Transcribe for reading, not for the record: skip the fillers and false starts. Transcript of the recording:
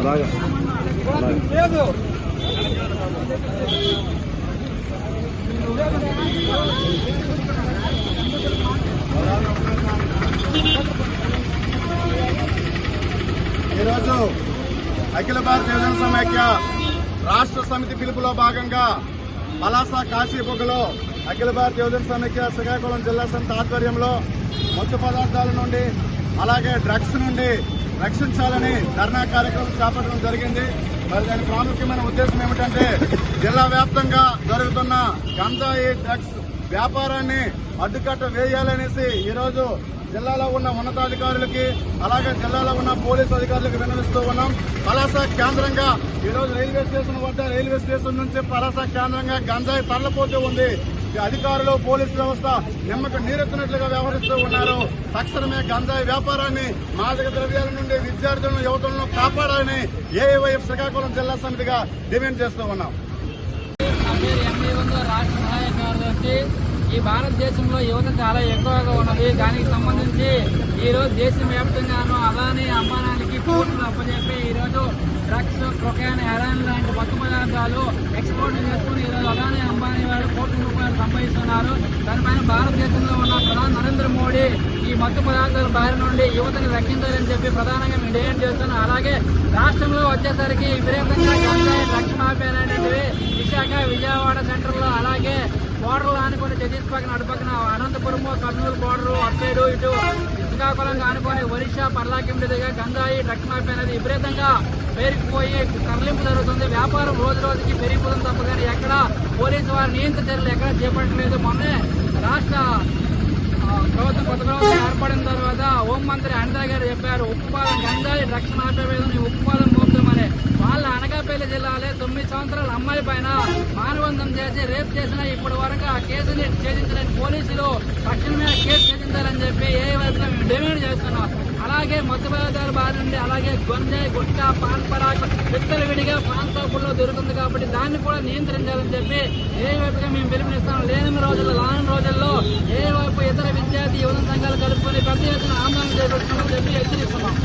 ఈరోజు అఖిల భారత యువజన సమైక్య రాష్ట్ర సమితి పిలుపులో భాగంగా పలాస కాశీబుగ్గలో అఖిల భారత యువజన సమైక్య శ్రీకాకుళం జిల్లా సమితి ఆధ్వర్యంలో మత్తు పదార్థాల నుండి అలాగే డ్రగ్స్ నుండి రక్షించాలని ధర్నా కార్యక్రమం చేపట్టడం జరిగింది. మరి దాని ప్రాముఖ్యమైన ఉద్దేశం ఏమిటంటే జిల్లా వ్యాప్తంగా జరుగుతున్న గంజాయి డ్రగ్స్ వ్యాపారాన్ని అడ్డుకట్ట వేయాలనేసి ఈరోజు జిల్లాలో ఉన్న ఉన్నతాధికారులకి అలాగే జిల్లాలో ఉన్న పోలీసు అధికారులకు విన్నవిస్తూ ఉన్నాం. పలాస కేంద్రంగా ఈరోజు రైల్వే స్టేషన్ వద్ద రైల్వే స్టేషన్ నుంచి పలాస కేంద్రంగా గంజాయి తరలిపోతూ ఉంది. అధికారులు పోలీసు వ్యవస్థ నిమ్మకు నీరెత్తినట్లుగా వ్యవహరిస్తూ ఉన్నారు. తక్షణమే గంజాయి వ్యాపారాన్ని మాదక ద్రవ్యాల నుండి విద్యార్థులను యువతులను కాపాడాలని ఏఐవైఎఫ్ శ్రీకాకుళం జిల్లా సమితిగా డిమాండ్ చేస్తూ ఉన్నాం. ఈ భారతదేశంలో యువత చాలా ఎక్కువగా ఉన్నది. దానికి సంబంధించి ఈరోజు దేశవ్యాప్తంగానూ అదానీ అంబానానికి కోర్టులు అప్పచెప్పి ఈరోజు డ్రగ్స్, కొకైన్, హెరాయిన్ లాంటి మత్తు పదార్థాలు ఎక్స్పోర్ట్ చేసుకుని ఈరోజు అదానీ అంబానీ వారు కోట్ల రూపాయలు సంపాదిస్తున్నారు. దానిపైన భారతదేశంలో ఉన్న ప్రధాని నరేంద్ర మోడీ ఈ మత్తు పదార్థాల బారి నుండి యువతను రక్షించాలని చెప్పి ప్రధానంగా మేము డిమాండ్ చేస్తున్నాం. అలాగే రాష్ట్రంలో వచ్చేసరికి విపరీతంగా గంజాయి డ్రగ్స్ మాఫియా అనేటువంటివి విశాఖ, విజయవాడ సెంటర్లో అలాగే బోర్డర్లు ఆనుకొని ఛత్తీస్ పక్కన అటుపక్కన అనంతపురం, కర్నూలు బోర్డరు అటు ఇటు శ్రీకాకుళం ఆనుకొని ఒరిస్సా పర్లాకి మీదుగా గంజాయి డ్రగ్స్ మాఫియా అనేది విపరీతంగా పేరుకుపోయి తరలింపు జరుగుతుంది. వ్యాపారం రోజు రోజుకి పెరిగిపోతుంది తప్ప కానీ ఎక్కడ పోలీసు వారి నియంత్రణ చర్యలు ఎక్కడ చేపట్టలేదు. మొన్నే రాష్ట్ర ప్రభుత్వం కొత్త ప్రభుత్వం ఏర్పడిన తర్వాత హోంమంత్రి అనిత గారు చెప్పారు ఉప్పుపాలెం గంజాయి డ్రగ్స్ మాఫియా మీద ఉప్పుపాలెం మోపుతామని. వాళ్ళ అనకాపల్లి జిల్లాలో 9 సంవత్సరాల అమ్మాయి పైన మానవంతం చేసి రేపు చేసిన ఇప్పటి వరకు ఆ కేసుని ఛేదించలేని పోలీసులు తక్షణమే కేసు ఛేదించాలని చెప్పి ఏ వైపుగా మేము డిమాండ్ చేస్తున్నాం. అలాగే మత్తు పదార్థాల బారి నుండి అలాగే గంజాయి, గుట్కా, పాన్ పరాకు విత్తలు విడిగా పాన్ షాపుల్లో దొరుకుతుంది కాబట్టి దాన్ని కూడా నియంత్రించాలని చెప్పి ఏ వైపుగా మేము పిలుపునిస్తాం. రానున్న రోజుల్లో ఏ వైపు ఇతర విద్యార్థి యువత సంఘాలు కలుపుకొని పెద్ద ఎత్తున ఆందోళన చేపడుతున్నామని చెప్పి హెచ్చరిస్తున్నాం.